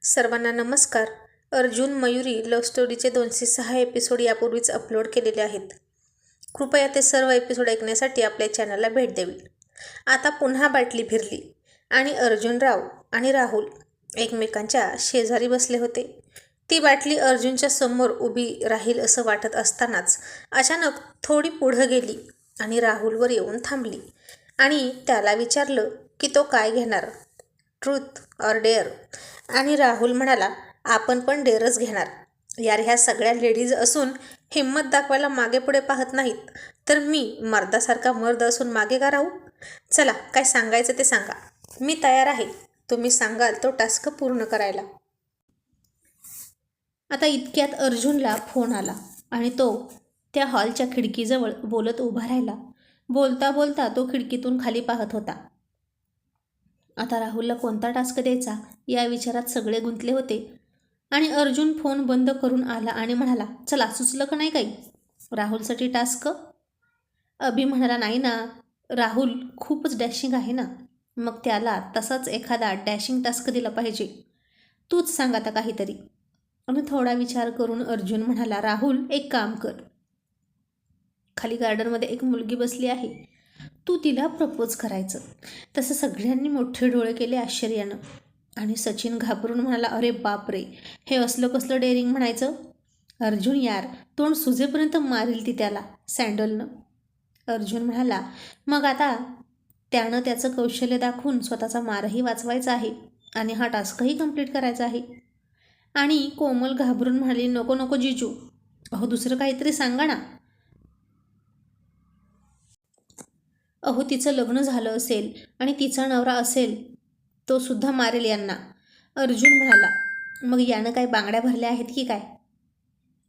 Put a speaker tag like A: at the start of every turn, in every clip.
A: सर्वांना नमस्कार. Arjun Mayuri love स्टोरीचे 206 episode यापूर्वीच अपलोड केलेले आहेत. कृपया ते सर्व एपिसोड ऐकण्यासाठी आपल्या चॅनलला भेट द्यावी. आता पुन्हा बाटली फिरली आणि अर्जुनराव आणि राहुल एकमेकांच्या शेजारी बसले होते. ती बाटली अर्जुनच्या समोर उभी राहील असं वाटत असतानाच अचानक थोडी पुढं गेली आणि राहुलवर येऊन थांबली आणि त्याला विचारलं की तो काय घेणार, ट्रूथ ऑर डेअर. आणि राहुल म्हणाला, आपण पण डेअरच घेणार. यार, ह्या सगळ्या लेडीज असून हिंमत दाखवायला मागे पुढे पाहत नाहीत, तर मी मर्दासारखा मर्द असून मागे का राहू? चला, काय सांगायचं ते सांगा. मी तयार आहे. तुम्ही सांगाल तो टास्क पूर्ण करायला. आता इतक्यात अर्जुनला फोन आला आणि तो त्या हॉलच्या खिडकीजवळ बोलत उभा राहिला. बोलता बोलता तो खिडकीतून खाली पाहत होता. आता राहुलला कोणता टास्क द्यायचा या विचारात सगळे गुंतले होते आणि अर्जुन फोन बंद करून आला आणि म्हणाला, चला, सुचलं का नाही काही? राहुलसाठी टास्क? अभि म्हणाला, नाही ना, राहुल खूपच डॅशिंग आहे ना, मग त्याला तसाच एखादा डॅशिंग टास्क दिला पाहिजे. तूच सांग आता काहीतरी. आणि थोडा विचार करून अर्जुन म्हणाला, राहुल, एक काम कर. खाली गार्डनमध्ये एक मुलगी बसली आहे, तू तिला प्रपोज करायचं. तसं सगळ्यांनी मोठे डोळे केले आश्चर्यानं आणि सचिन घाबरून म्हणाला, अरे बाप रे, हे असलं कसलं डेअरिंग म्हणायचं. अर्जुन, यार, तोंड सुजेपर्यंत मारील ती त्याला सँडलनं. अर्जुन म्हणाला, मग आता त्यानं त्याचं कौशल्य दाखवून स्वतःचा मारही वाचवायचा आहे आणि हा टास्कही कंप्लीट करायचा आहे. आणि कोमल घाबरून म्हणाली, नको नको जिजू, अहो दुसरं काहीतरी सांगा ना. अहो, तिचं लग्न झालं असेल आणि तिचा नवरा असेल, तो सुद्धा मारेल यांना. अर्जुन म्हणाला, मग यानं काय बांगड्या भरल्या आहेत की काय?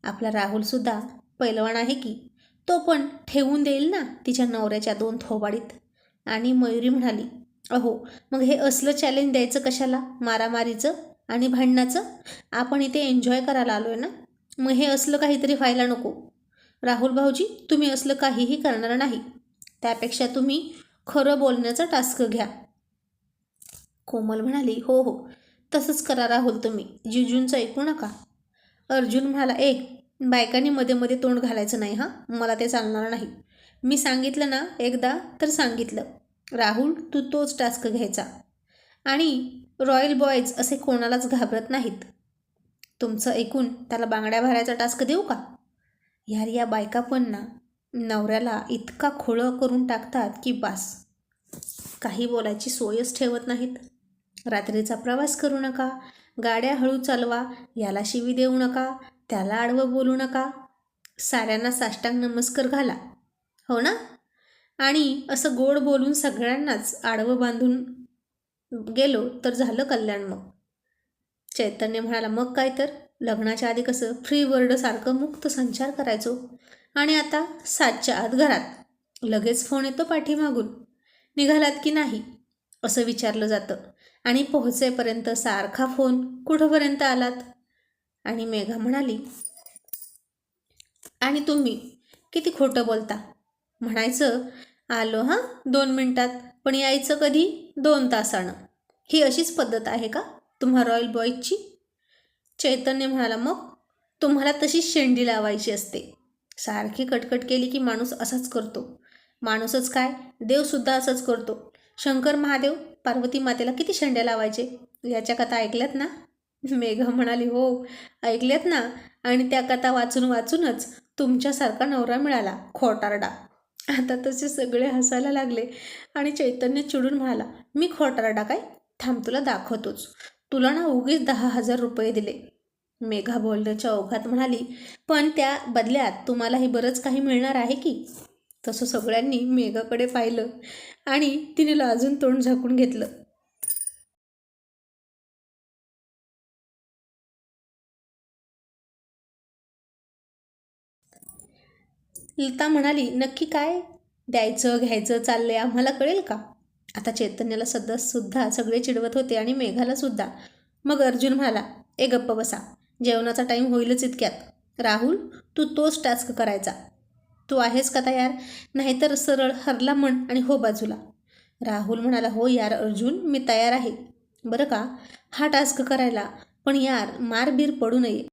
A: आपला राहुलसुद्धा पैलवान आहे की, तो पण ठेवून देईल ना तिच्या नवऱ्याच्या 2 थोबाडीत. आणि मयुरी म्हणाली, अहो, मग हे असलं चॅलेंज द्यायचं कशाला, मारामारीचं आणि भांडणाचं? आपण इथे एन्जॉय करायला आलो आहे ना, मग हे असलं काहीतरी व्हायला नको. राहुल भाऊजी, तुम्ही असलं काहीही करणार नाही. त्यापेक्षा तुम्ही खरं बोलण्याचा टास्क घ्या. कोमल म्हणाली, हो हो, तसंच करा राहुल, तुम्ही जिजूंचं ऐकू नका. अर्जुन म्हणाला, बायकांनी मध्ये मध्ये तोंड घालायचं नाही हां, मला ते चालणार नाही. मी सांगितलं ना एकदा तर सांगितलं. राहुल, तू तोच टास्क घ्यायचा. आणि रॉयल बॉयज असे कोणालाच घाबरत नाहीत. तुमचं ऐकून त्याला बांगड्या भरायचा टास्क देऊ का? यार, या बायका पण ना नवऱ्याला इतका खोळं करून टाकतात की बास, काही बोलायची सोयच ठेवत नाहीत. रात्रीचा प्रवास करू नका, गाड्या हळू चालवा, याला शिवी देऊ नका, त्याला आडवं बोलू नका, साऱ्यांना साष्टांग नमस्कार घाला, हो ना. आणि असं गोड बोलून सगळ्यांनाच आडवं बांधून गेलो तर झालं कल्याण. मग चैतन्य म्हणाला, मग काय तर, लग्नाच्या आधी कसं फ्री वर्ल्डसारखं मुक्त संचार करायचो आणि आता 7च्या आत घरात. लगेच फोन येतो पाठीमागून, निघालात की नाही असं विचारलं जातं आणि पोहोचेपर्यंत सारखा फोन, कुठंपर्यंत आलात. आणि मेघा म्हणाली, आणि तुम्ही किती खोटं बोलता. म्हणायचं आलो हां 2 मिनिटात, पण यायचं कधी 2 तासानं. ही अशीच पद्धत आहे का तुम्हा रॉयल बॉयजची? चैतन्य म्हणाला, मग तुम्हाला तशीच शेंडी लावायची असते. सारखी कटकट केली की माणूस असाच करतो. माणूसच काय, देवसुद्धा असंच करतो. शंकर महादेव पार्वती मातेला किती शेंड्या लावायचे, याच्या कथा ऐकल्यात ना? मेघा म्हणाली, हो ऐकल्यात ना, आणि त्या कथा वाचून वाचूनच तुमच्यासारखा नवरा मिळाला, खोटारडा. आता तसे सगळे हसायला लागले आणि चैतन्य चिडून म्हणाला, मी खोटारडा काय? थांब, तुला दाखवतोच. तुला ना उगीच 10,000 रुपये दिले. मेघा बोलण्याच्या ओघात म्हणाली, पण त्या बदल्यात तुम्हालाही बरंच काही मिळणार आहे की. तसं सगळ्यांनी मेघाकडे पाहिलं आणि तिने लाजून तोंड झाकून घेतलं. लता म्हणाली, नक्की काय द्यायचं घ्यायचं चाललंय, आम्हाला कळेल का? आता चैतन्याला सुद्धा सगळे चिडवत होते आणि मेघाला सुद्धा. मग अर्जुन म्हणाला, गप्प बसा, जेवणाचा टाईम होईलच इतक्यात. राहुल, तू तोच टास्क करायचा. तू आहेस का तयार? नाहीतर सरळ हरला म्हण आणि हो बाजूला. राहुल म्हणाला, हो यार अर्जुन, मी तयार आहे बरं का हा टास्क करायला, पण यार मारबीर पडू नये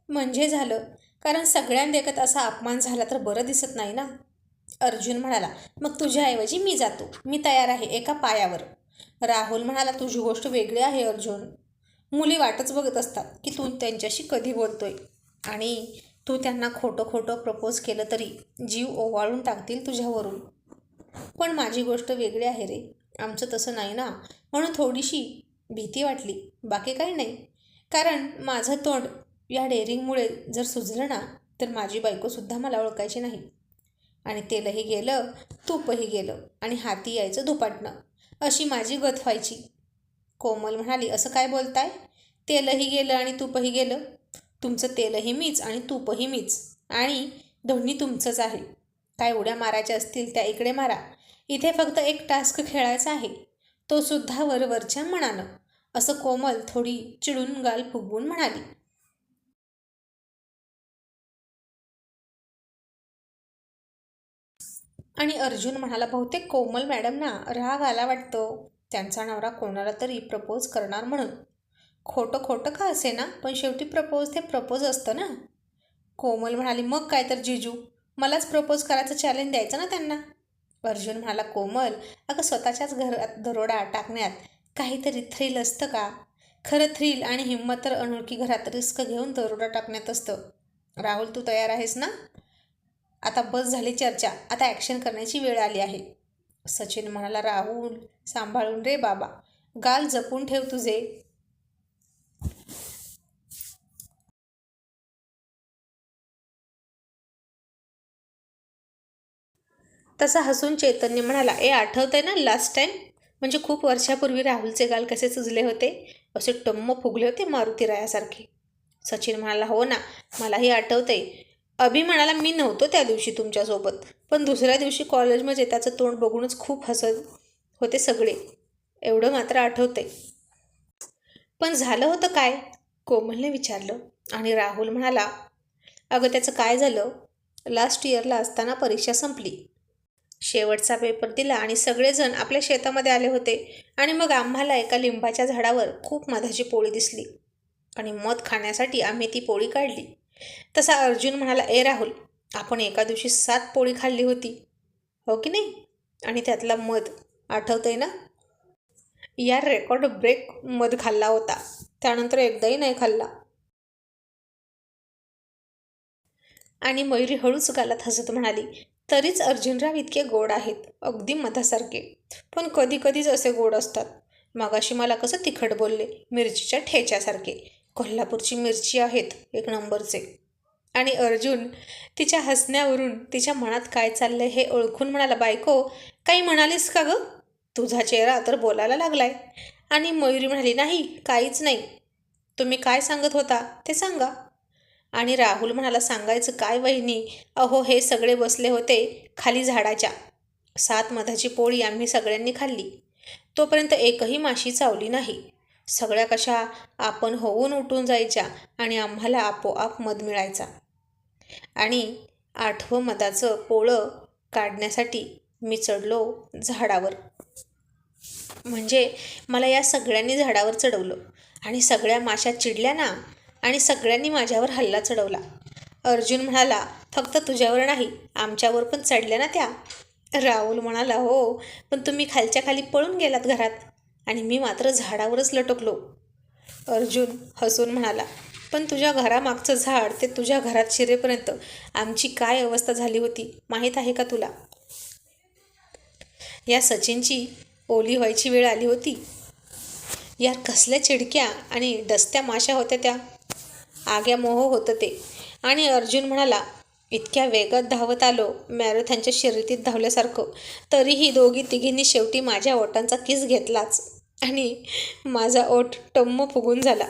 A: म्हणजे झालं, कारण सगळ्यांदेखत असा अपमान झाला तर बरं दिसत नाही ना. अर्जुन म्हणाला, मग तुझ्याऐवजी मी जातो, मी तयार आहे एका पायावर. राहुल म्हणाला, तुझी गोष्ट वेगळी आहे अर्जुन. मुली वाटच बघत असतात की तू त्यांच्याशी कधी बोलतोय, आणि तू त्यांना खोटं खोटं प्रपोज केलं तरी जीव ओवाळून टाकतील तुझ्यावरून. पण माझी गोष्ट वेगळी आहे रे, आमचं तसं नाही ना, म्हणून थोडीशी भीती वाटली, बाकी काही नाही. कारण माझं तोंड या डेअरिंगमुळे जर सुजलं ना, तर माझी बायकोसुद्धा मला ओळखायची नाही, आणि तेलही गेलं, तूपही गेलं, आणि हाती यायचं धुपाटणं, अशी माझी गत व्हायची. कोमल म्हणाली, असं काय बोलताय? तेलही गेलं आणि तूपही गेलं? तुमचं तेलही मीच आणि तूपही मीच, आणि दोन्ही तुमचंच आहे. काय उड्या मारायच्या असतील त्या इकडे मारा, इथे फक्त एक टास्क खेळायचा आहे, तो सुद्धा वरवरच्या मनानं, असं कोमल थोडी चिडून गाल फुगवून म्हणाली. आणि अर्जुन म्हणाला, बहुतेक कोमल मॅडमना राग आला वाटतं, त्यांचा नवरा कोणाला तरी प्रपोज करणार म्हणून. खोटं खोटं का असे ना, पण शेवटी प्रपोज ते प्रपोज असतं ना. कोमल म्हणाली, मग काय तर जिजू, मलाच प्रपोज करायचं चॅलेंज द्यायचं ना त्यांना. अर्जुन म्हणाला, कोमल, अगं स्वतःच्याच घरात दरोडा टाकण्यात काहीतरी थ्रिल असतं का? खरं थ्रिल आणि हिंमत तर अनोळखी घरात रिस्क घेऊन दरोडा टाकण्यात असतं. राहुल, तू तयार आहेस ना? आता बस झाली चर्चा, आता ॲक्शन करण्याची वेळ आली आहे. सचिन म्हणाला, राहुल सांभाळून रे बाबा, गाल जपून ठेव तुझे. तसा हसून चैतन्य म्हणाला, आठवतंय ना लास्ट टाईम, म्हणजे खूप वर्षापूर्वी राहुलचे गाल कसे सुजले होते, असे टम्म फुगले होते मारुतीरायासारखे. सचिन म्हणाला, हो ना, मलाही आठवतंय. अभि म्हणाला, मी नव्हतो त्या दिवशी तुमच्यासोबत, पण दुसऱ्या दिवशी कॉलेजमध्ये त्याचं तोंड बघूनच खूप हसत होते सगळे, एवढं मात्र आठवतंय. पण झालं होतं काय? कोमलने विचारलं. आणि राहुल म्हणाला, अगं त्याचं काय झालं, लास्ट इयरला असताना परीक्षा संपली, शेवटचा पेपर दिला आणि सगळेजण आपल्या शेतामध्ये आले होते, आणि मग आम्हाला एका लिंबाच्या झाडावर खूप मधाची पोळी दिसली, आणि मध खाण्यासाठी आम्ही ती पोळी काढली. तसा अर्जुन म्हणाला, राहुल, आपण एका दिवशी 7 पोळी खाल्ली होती, हो की नाही? आणि त्यातला मध आठवतंय ना? यार रेकॉर्ड ब्रेक मध खाल्ला होता, त्यानंतर एकदाही नाही खाल्ला. आणि मयुरी हळूच गालात हसत म्हणाली, तरीच अर्जुनराव इतके गोड आहेत, अगदी मधासारखे, पण कधी कधीच असे गोड असतात. मगाशी मला कसं तिखट बोलले, मिरचीच्या ठेच्यासारखे. कोल्हापूरची मिरची आहेत एक नंबरचे. आणि अर्जुन तिच्या हसण्यावरून तिच्या मनात काय चाललंय हे ओळखून म्हणाला, बायको, काही म्हणालीस का गं? तुझा चेहरा तर बोलायला लागलाय. आणि मयुरी म्हणाली, नाही, काहीच नाही. तुम्ही काय सांगत होता ते सांगा. आणि राहुल म्हणाला, सांगायचं काय वहिनी, अहो हे सगळे बसले होते खाली झाडाच्या. 7 मधाची पोळी आम्ही सगळ्यांनी खाल्ली, तोपर्यंत एकही माशी चावली नाही. सगळ्या कशा आपण होऊन उठून जायच्या, आणि आम्हाला आपोआप मध मिळायचा. आणि 8वं मधाचं पोळं काढण्यासाठी मी चढलो झाडावर. म्हणजे मला या सगळ्यांनी झाडावर चढवलं, आणि सगळ्या माशा चिडल्या ना, आणि सगळ्यांनी माझ्यावर हल्ला चढवला. अर्जुन म्हणाला, फक्त तुझ्यावर नाही, आमच्यावर पण चढल्या ना त्या. राहुल म्हणाला, हो, पण तुम्ही खालच्या खाली पळून गेलात घरात, आणि मी मात्र झाडावरच लटकलो. अर्जुन हसून म्हणाला, पण तुझ्या घरामागचं झाड ते तुझ्या घरात शिरेपर्यंत आमची काय अवस्था झाली होती माहीत आहे का तुला? या सचिनची ओली व्हायची वेळ आली होती. यार कसल्या चिडक्या आणि डसत्या माशा होत्या त्या, आग्या मोह होतं ते. आणि अर्जुन म्हणाला, इतक्या वेगात धावत आलो मॅरेथॉनच्या शर्यतीत धावल्यासारखं, तरीही दोघी तिघींनी शेवटी माझ्या ओठांचा किस घेतलाच, आणि माझा ओठ टम्म फुगून झाला.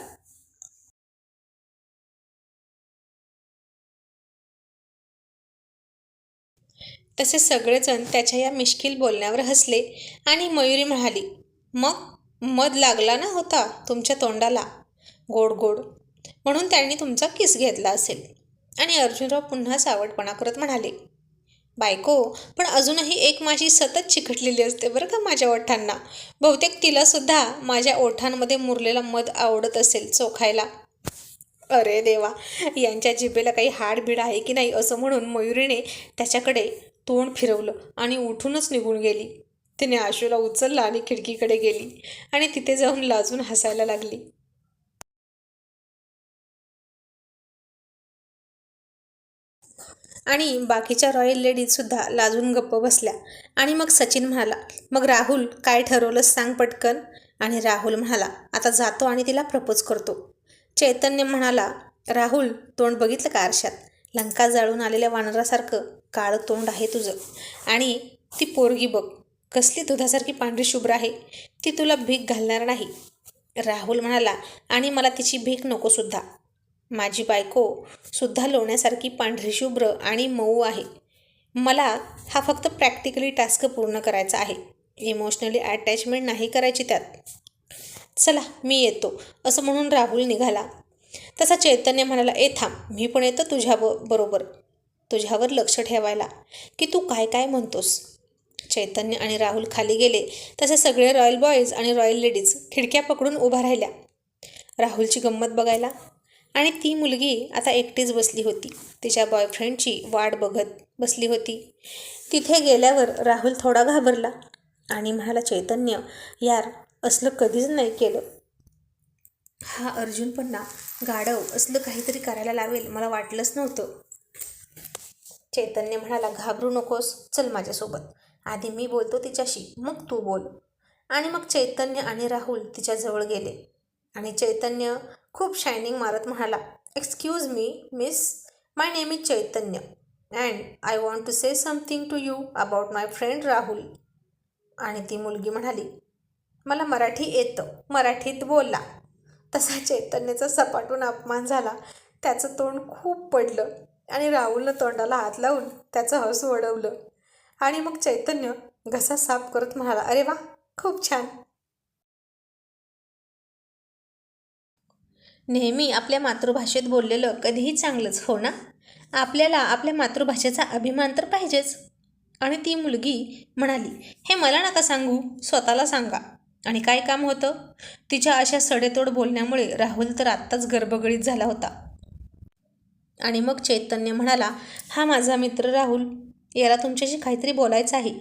A: तसे सगळेजण त्याच्या या मिश्किल बोलण्यावर हसले. आणि मयुरी म्हणाली, मग मध लागला ना होता तुमच्या तोंडाला गोड गोड, म्हणून त्यांनी तुमचा किस घेतला असेल. आणि अर्जुनराव पुन्हा सावटपणा करत म्हणाले, बायको, पण अजूनही एक माशी सतत चिकटलेली असते बरं का माझ्या ओठांना. बहुतेक तिलासुद्धा माझ्या ओठांमध्ये मुरलेला मध आवडत असेल चोखायला. अरे देवा, यांच्या जिभेला काही हाडबीड आहे की नाही असं म्हणून मयुरीने त्याच्याकडे तोंड फिरवलं आणि उठूनच निघून गेली. तिने आशूला उचललं आणि खिडकीकडे गेली आणि तिथे जाऊन लाजून हसायला लागली. आणि बाकीच्या रॉयल लेडीजसुद्धा लाजून गप्प बसल्या. आणि मग सचिन म्हणाला, मग राहुल काय ठरवलं सांग पटकन. आणि राहुल म्हणाला, आता जातो आणि तिला प्रपोज करतो. चैतन्य म्हणाला, राहुल तोंड बघितलं का आरशात? लंका जाळून आलेल्या वानरासारखं काळं तोंड आहे तुझं. आणि ती पोरगी बघ, कसली दुधासारखी पांढरी शुभ्र आहे. ती तुला भीक घालणार नाही. राहुल म्हणाला, आणि मला तिची भीक नकोसुद्धा. माझी बायको सुद्धा लोण्यासारखी पांढरी शुभ्र आणि मऊ आहे. मला हा फक्त प्रॅक्टिकली टास्क पूर्ण करायचा आहे. इमोशनली अटॅचमेंट नाही करायची त्यात. चला मी येतो, असं म्हणून राहुल निघाला. तसा चैतन्य म्हणाला, ए थांब, मी पण येतो बरोबर, तुझ्यावर लक्ष ठेवायला की तू काय काय म्हणतोस. चैतन्य आणि राहुल खाली गेले तसे सगळे रॉयल बॉयज आणि रॉयल लेडीज खिडक्या पकडून उभा राहिल्या राहुलची गंमत बघायला. आणि ती मुलगी आता एकटीच बसली होती. तिच्या बॉयफ्रेंडची वाट बघत बसली होती. तिथे गेल्यावर राहुल थोडा घाबरला आणि म्हणाला, चैतन्य यार, असलं कधीच नाही केलं. हा अर्जुन पण ना गाढव असलं काहीतरी करायला लावेल मला वाटलंच नव्हतं. चैतन्य म्हणाला, घाबरू नकोस, चल माझ्यासोबत. आधी मी बोलतो तिच्याशी, मग तू बोल. आणि मग चैतन्य आणि राहुल तिच्याजवळ गेले. आणि चैतन्य खूप शायनिंग मारत म्हणाला, excuse me miss, my name is Chaitanya and I want to say something to you about my friend Rahul. आणि ती मुलगी म्हणाली, मला मराठी येतं, मराठीत बोला. तसा चैतन्याचा सपाटून अपमान झाला. त्याचं तोंड खूप पडलं आणि राहुलनं तोंडाला हात लावून त्याचं हसू अडवलं. आणि मग चैतन्य घसा साफ करत म्हणाला, अरे वा, खूप छान. नेहमी आपल्या मातृभाषेत बोललेलं कधीही चांगलंच, हो ना? आपल्याला आपल्या मातृभाषेचा अभिमान तर पाहिजेच. आणि ती मुलगी म्हणाली, हे मला नका सांगू, स्वतःला सांगा. आणि काय काम होतं? तिच्या अशा सडेतोड बोलण्यामुळे राहुल तर आत्ताच गरबगडीत झाला होता. आणि मग चैतन्य म्हणाला, हा माझा मित्र राहुल, याला तुमच्याशी काहीतरी बोलायचं आहे.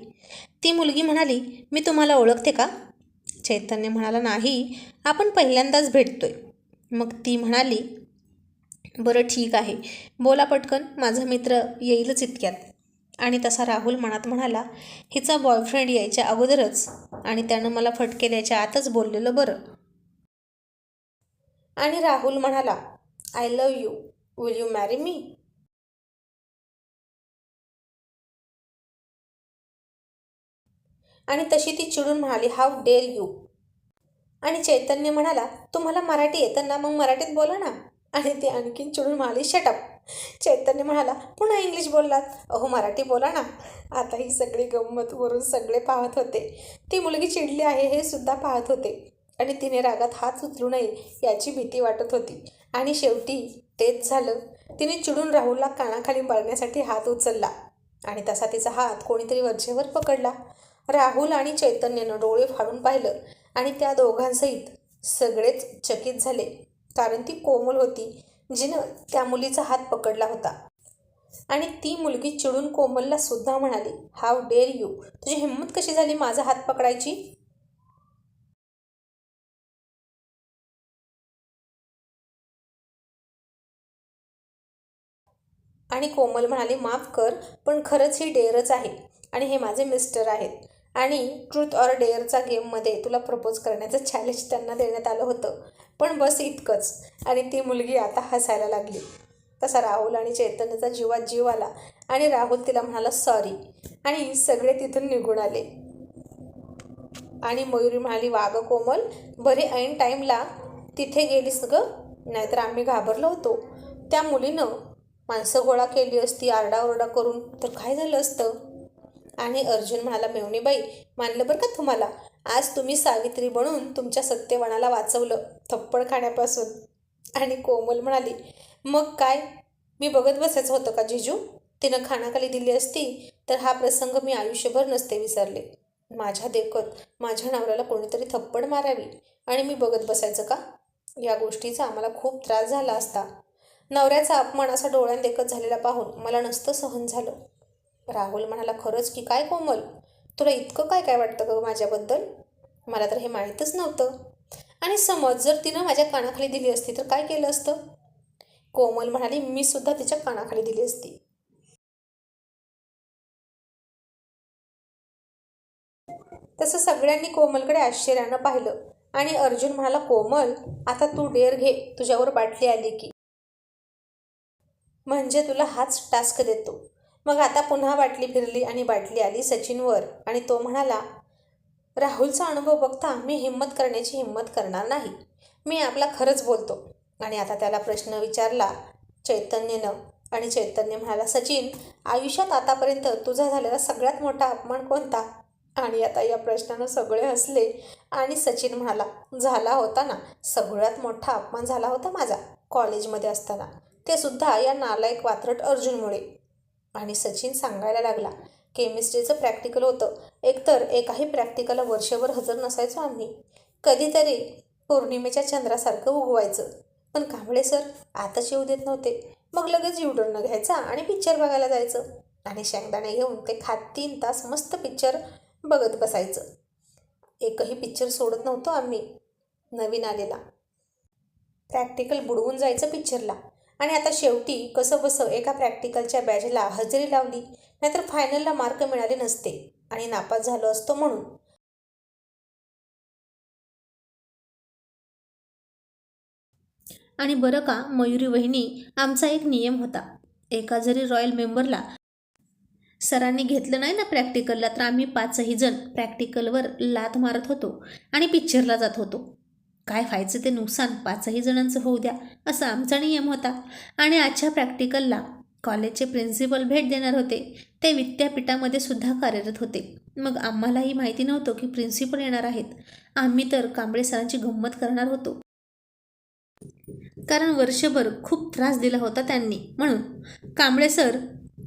A: ती मुलगी म्हणाली, मी तुम्हाला ओळखते का? चैतन्य म्हणाला, नाही, आपण पहिल्यांदाच भेटतोय. मग ती म्हणाली, बरं ठीक आहे, बोला पटकन, माझा मित्र येईलच इतक्यात. आणि तसा राहुल मनात म्हणाला, हिचा बॉयफ्रेंड यायच्या अगोदरच आणि त्यानं मला फटके द्यायच्या आतच बोललेलं बरं. आणि राहुल म्हणाला, I love you, will you marry me? आणि तशी ती चिडून म्हणाली, हाऊ डेअर यू. आणि चैतन्य म्हणाला, तुम्हाला मराठी येतं ना, मग मराठीत बोला ना. आणि ती आणखीन चिडून म्हणाली, शटअप. चैतन्य म्हणाला, पुन्हा इंग्लिश बोललात, अहो मराठी बोला ना. आता ही सगळी गंमत वरून सगळे पाहत होते. ती मुलगी चिडली आहे हे सुद्धा पाहत होते. आणि तिने रागात हात उचलू नये याची भीती वाटत होती. आणि शेवटी तेच झालं. तिने चिडून राहुलला कानाखाली मारण्यासाठी हात उचलला आणि तसा तिचा हात कोणीतरी वरचेवर पकडला. राहुल आणि चैतन्यानं डोळे फाडून पाहिलं आणि त्या दोघांसहित सगळेच चकित झाले, कारण ती कोमल होती जिनं त्या मुलीचा हात पकडला होता. आणि ती मुलगी चिडून कोमलला सुद्धा म्हणाली, हाऊ डेअर यू, तुझी हिंमत कशी झाली माझा हात पकडायची? आणि कोमल म्हणाली, माफ कर, पण खरंच ही डेअरच आहे आणि हे माझे मिस्टर आहेत. आणि ट्रूथ ऑर डेअरचा गेममध्ये तुला प्रपोज करण्याचं चॅलेंज त्यांना देण्यात आलं होतं, पण बस इतकंच. आणि ती मुलगी आता हसायला लागली. तसा राहुल आणि चैतन्याचा जीवात जीव आला आणि राहुल तिला म्हणाला, सॉरी. आणि सगळे तिथून निघून आले. आणि मयुरी म्हणाली, वाग कोमल, बरे ऐन टाईमला तिथे गेलीस ग, नाहीतर आम्ही घाबरलो होतो. त्या मुलीनं माणसं गोळा केली असती आरडाओरडा करून, तर काय झालं असतं? आणि अर्जुन म्हणाला, मेवणीबाई, मानलं बरं का तुम्हाला, आज तुम्ही सावित्री बनून तुमच्या सत्यवानाला वाचवलं थप्पड खाण्यापासून. आणि कोमल म्हणाली, मग काय, मी बघत बसायचं होतं का जिजू? तिनं खानाखाली दिली असती तर हा प्रसंग मी आयुष्यभर नसते विसरले. माझ्या देखत माझ्या नवऱ्याला कोणीतरी थप्पड मारावी आणि मी बघत बसायचं का? या गोष्टीचा मला खूप त्रास झाला असता. नवऱ्याचा अपमान असा डोळ्यात देखत झालेला पाहून मला नसतं सहन झालं. राहुल म्हणाला, खरंच की काय कोमल, तुला इतकं काय काय वाटतं ग माझ्याबद्दल? मला तर हे माहीतच नव्हतं. आणि समज जर तिनं माझ्या कानाखाली दिली असती तर काय केलं असतं? कोमल म्हणाली, मी सुद्धा तिच्या कानाखाली दिली असती. तसं सगळ्यांनी कोमलकडे आश्चर्यानं पाहिलं आणि अर्जुन म्हणाला, कोमल आता तू डेअर घे, तुझ्यावर बाटली आली की. म्हणजे तुला हाच टास्क देतो. मग आता पुन्हा बाटली फिरली आणि बाटली आली सचिनवर आणि तो म्हणाला, राहुलचा अनुभव बघता मी हिंमत करण्याची हिंमत करणार नाही. मी आपला खरंच बोलतो. आणि आता त्याला प्रश्न विचारला चैतन्यनं आणि चैतन्य म्हणाला, सचिन, आयुष्यात आतापर्यंत तुझा झालेला सगळ्यात मोठा अपमान कोणता? आणि आता या प्रश्नानं सगळे हसले आणि सचिन म्हणाला, झाला होता ना, सगळ्यात मोठा अपमान झाला होता माझा कॉलेजमध्ये असताना, ते सुद्धा या नालायक वात्रट अर्जुनमुळे. आणि सचिन सांगायला लागला, केमिस्ट्रीचं प्रॅक्टिकल होतं. एकतर एकाही प्रॅक्टिकलला वर्षभर हजर नसायचो आम्ही. कधीतरी पौर्णिमेच्या चंद्रासारखं उगवायचं. पण कांबळे सर आताच येऊ देत नव्हते. मग लगेच युटर्न घ्यायचा आणि पिक्चर बघायला जायचं. आणि शेंगदाणे घेऊन ते खात 3 तास मस्त पिक्चर बघत बसायचं. एकही पिक्चर सोडत नव्हतो आम्ही. नवीन आलेला प्रॅक्टिकल बुडवून जायचं पिक्चरला. आणि आता शेवटी कसं बसं एका प्रॅक्टिकलच्या बॅचला हजेरी लावली, नाहीतर फायनलला मार्क मिळाले नसते आणि नापास झालो असतो म्हणून. आणि बरं का मयुरी वहिनी, आमचा एक नियम होता. एका जरी रॉयल मेंबरला सरांनी घेतलं नाही ना प्रॅक्टिकलला, तर आम्ही 5ही जण प्रॅक्टिकलवर लात मारत होतो आणि पिक्चरला जात होतो. काय व्हायचं ते नुकसान 5ही जणांचं होऊ द्या, असा आमचा नियम होता. आणि आजच्या प्रॅक्टिकलला कॉलेजचे प्रिन्सिपल भेट देणार होते. ते विद्यापीठामध्ये सुद्धा कार्यरत होते. मग आम्हालाही माहिती नव्हतं की प्रिन्सिपल येणार आहेत. आम्ही तर कांबळे सरांची गंमत करणार होतो, कारण वर्षभर खूप त्रास दिला होता त्यांनी. म्हणून कांबळे सर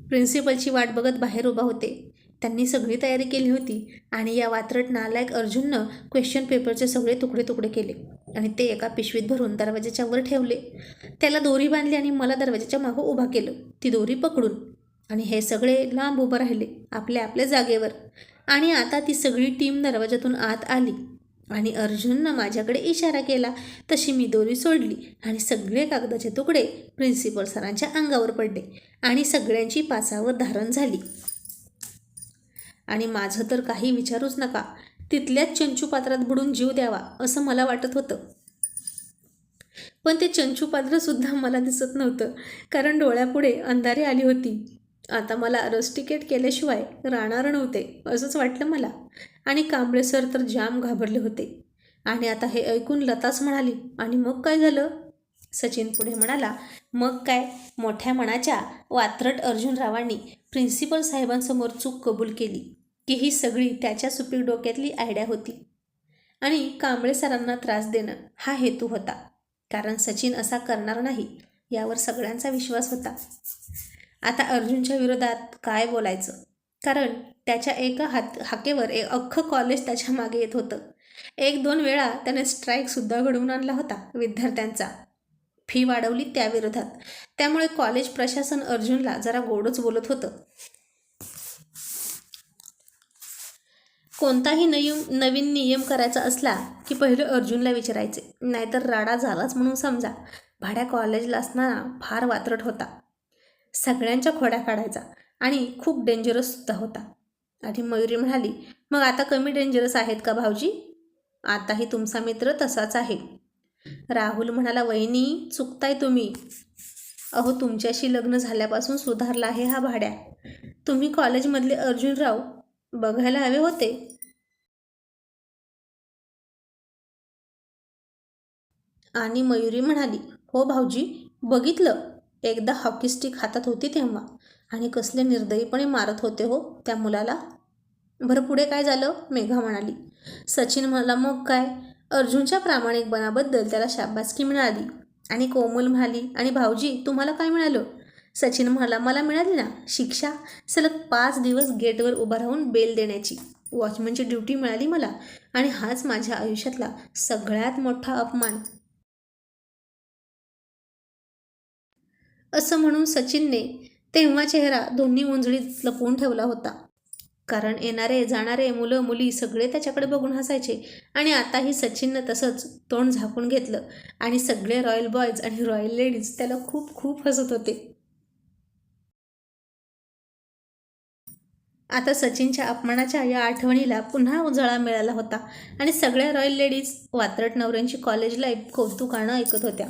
A: प्रिन्सिपलची वाट बघत बाहेर उभा होते. त्यांनी सगळी तयारी केली होती आणि या वात्रट नालायक अर्जुननं क्वेश्चन पेपरचे सगळे तुकडे तुकडे केले आणि ते एका पिशवीत भरून दरवाजाच्या वर ठेवले. त्याला दोरी बांधली आणि मला दरवाजाच्या मागं उभा केलं, ती दोरी पकडून. आणि हे सगळे लांब उभं राहिले आपल्या आपल्या जागेवर. आणि आता ती सगळी टीम दरवाजातून आत आली आणि अर्जुननं माझ्याकडे इशारा केला. तशी मी दोरी सोडली आणि सगळे कागदाचे तुकडे प्रिन्सिपल सरांच्या अंगावर पडले आणि सगळ्यांची पाचावर धारण झाली. आणि माझं तर काही विचारूच नका, तिथल्याच चंचू पात्रात बुडून जीव द्यावा असं मला वाटत होतं. पण ते चंचू पात्रसुद्धा मला दिसत नव्हतं, कारण डोळ्यापुढे अंधारी आली होती. आता मला रस्टिकेट केल्याशिवाय राहणार नव्हते असंच वाटलं मला. आणि कांबळे सर तर जाम घाबरले होते. आणि आता हे ऐकून लताच म्हणाली, आणि मग काय झालं? सचिन पुढे म्हणाला, मग काय, मोठ्या मनाच्या वात्रट अर्जुनरावांनी प्रिन्सिपल साहेबांसमोर चूक कबूल केली की ही सगळी त्याच्या सुपीक डोक्यातली आयडिया होती आणि कांबळे सरांना त्रास देणं हा हेतू होता. कारण सचिन असा करणार नाही यावर सगळ्यांचा विश्वास होता. आता अर्जुनच्या विरोधात काय बोलायचं, कारण त्याच्या एका हाकेवर अख्खं कॉलेज त्याच्या मागे येत होतं. 1-2 वेळा त्याने स्ट्राईकसुद्धा घडवून आणला होता विद्यार्थ्यांचा. फी वाढवली त्याविरोधात. त्यामुळे कॉलेज प्रशासन अर्जुनला जरा गोडच बोलत होतं. कोणताही नवीन नियम करायचा असला की पहिलं अर्जुनला विचारायचे, नाहीतर राडा झालाच म्हणून समजा. भाड्या कॉलेजला असणारा फार वात्रट होता, सगळ्यांच्या खोड्या काढायचा आणि खूप डेंजरससुद्धा होता. आणि मयुरी म्हणाली, मग आता कमी डेंजरस आहेत का भाऊजी? आताही तुमचा मित्र तसाच आहे. राहुल म्हणाला, वहिनी चुकताय तुम्ही. अहो तुमच्याशी लग्न झाल्यापासून सुधारला आहे हा भाड्या. तुम्ही कॉलेजमधले अर्जुनराव बघायला हवे होते. आणि मयुरी म्हणाली, हो भाऊजी बघितलं, एकदा हॉकी स्टिक हातात होती तेव्हा, आणि कसले निर्दयीपणे मारत होते हो त्या मुलाला. बरं पुढे काय झालं? मेघा म्हणाली. सचिन म्हणाला, मग काय, अर्जुनच्या प्रामाणिकपणाबद्दल त्याला शाबासकी मिळाली. आणि कोमल म्हणाली, आणि भाऊजी तुम्हाला काय मिळालं? सचिन म्हणाला, मला मिळाली ना शिक्षा, सलग 5 दिवस गेटवर उभा राहून बेल देण्याची. वॉचमनची ड्युटी मिळाली मला आणि हाच माझ्या आयुष्यातला सगळ्यात मोठा अपमान. असं म्हणून सचिनने तेव्हा चेहरा दोन्ही उंजळीत लपवून ठेवला होता. कारण येणारे जाणारे मुलं मुली सगळे त्याच्याकडे बघून हसायचे आणि आताही सचिननं तसंच तोंड झाकून घेतलं आणि सगळे रॉयल बॉयज आणि रॉयल लेडीज त्याला खूप खूप हसत होते. आता सचिनच्या अपमानाच्या या आठवणीला पुन्हा उजाळा मिळाला होता आणि सगळ्या रॉयल लेडीज वात्रट नवऱ्यांची कॉलेज लाईफ कौतुकानं ऐकत होत्या.